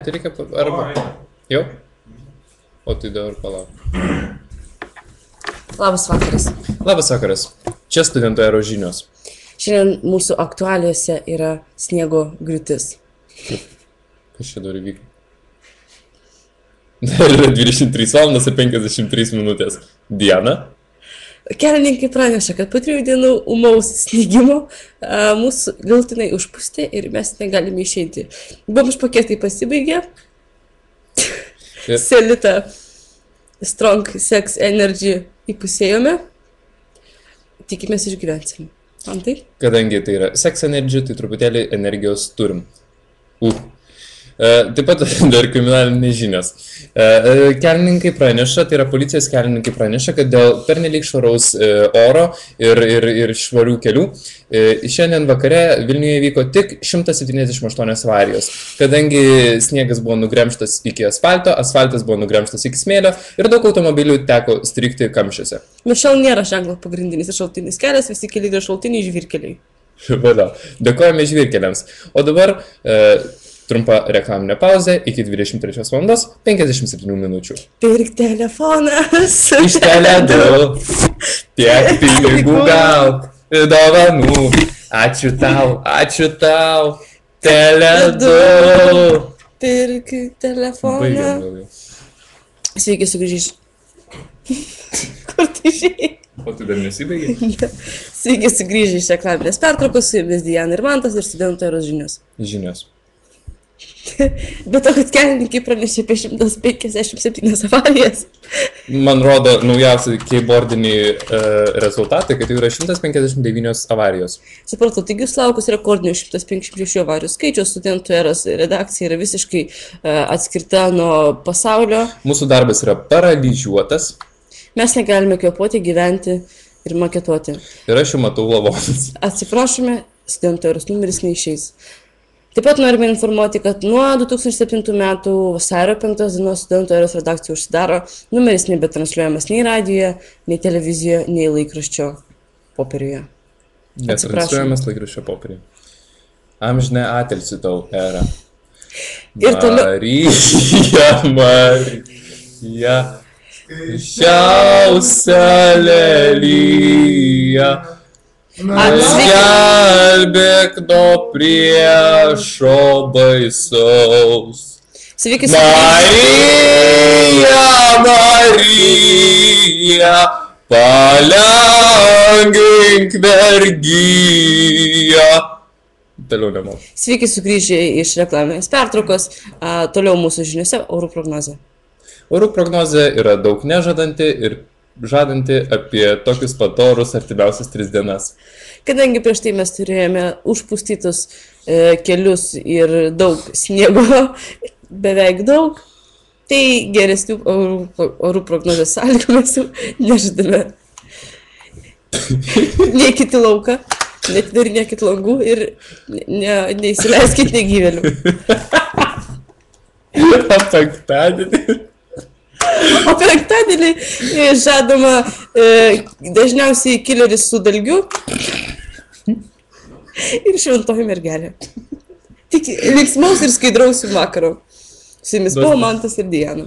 tai reikia... Arba... Jau? O tai dabar palauk. Labas vakaras. Labas vakaras. Čia Studentų ero žinios. Šiandien mūsų aktualiuose yra sniego griūtis. Kas čia dabar įvyko? Dar yra 23 valandas ir 53 minutės. Diena. Kelininkai praneša, kad po 3 dienų ūmaus snigimo mūsų galutinai užpustė ir mes negalime išeiti. Bomžpaketai pasibaigė. Selita Strong Sex Energy įpusėjome. Tikimės išgyvensime. Antai? Kadangi tai yra Sex Energy, tai truputėlį energijos turim. Taip pat dar kriminalinės žinios. Kelininkai praneša, tai yra policijos kelininkai praneša, kad dėl pernelyg švaraus oro ir švarių kelių šiandien vakare Vilniuje vyko tik 178 avarijos. Kadangi sniegas buvo nugremžtas iki asfalto, asfaltas buvo nugremžtas iki smėlio ir daug automobilių teko strigti kamščiuose. Mišel nėra ženklas pagrindinis ir šaltinis kelias, visi keliai yra šaltiniai žvyrkeliai. Vada, dėkojame žvyrkeliams. O dabar... Trumpa reklaminė pauzė iki 23 valandos 57 minučių. Pirk telefoną. Iš Teledu. Tiek pinigų gauk. Dovanų. Ačiū tau. Teledu. Pirk telefoną. Baigiam. Sveiki sugrįžęs. Kur tai žiai? O tu dar nesibaigiai? Sveiki sugrįžę iš reklaminės pertraukos, su jumis Diana ir Mantas ir Studentų eros žinios. Žinios. Bet to, kad kelininkai pranešė apie 157 avarijas. Man rodo naujausi keyboardiniai rezultatai, kad jau yra 159 avarijos. Supratau, taigi jūs laukus rekordinių 156 avarijų skaičius, Studentų eros redakcija yra visiškai atskirta nuo pasaulio. Mūsų darbas yra paralyžiuotas. Mes negalime kvėpuoti, gyventi ir maketuoti. Ir aš jau matau lavonus. Atsiprašome, Studentų eros numeris neišeis. Taip pat norime informuoti, kad nuo 2007 metų vasario 5 dienos Studentų eros redakcija užsidaro, numeris nebetransliuojamas nei radijoje, nei televizijoje, nei laikraščio popieriuje. Netransliuojamas laikraščio popieriuje. Amžinė atilsi tau, era. Ir toliau... Marija, šiausia lelyja. Gelbėk nuo priešo baisaus. Sveiki, Marija, palengvink vergiją. Toliau nemoku. Sveiki sugrįžę iš reklaminės pertraukos. Toliau mūsų žiniuose orų prognozė. Orų prognozė yra daug nežadanti ir žadanti apie tokius pat orus artimiausias 3 dienas. Kadangi prieš tai mes turėjome užpustytus kelius ir daug sniego, beveik daug, tai geresnių orų prognozės sąlygų mes jau nežadame. Neikit į lauką, netidarinėkit langų ir neįsileiskit negyvėlių. Penktadienį. O penktadienį žadama dažniausiai kileris su dalgiu ir šventoji mergelė. Tik linksmaus ir skaidraus vakaro. Su jumis buvo Mantas ir Diana.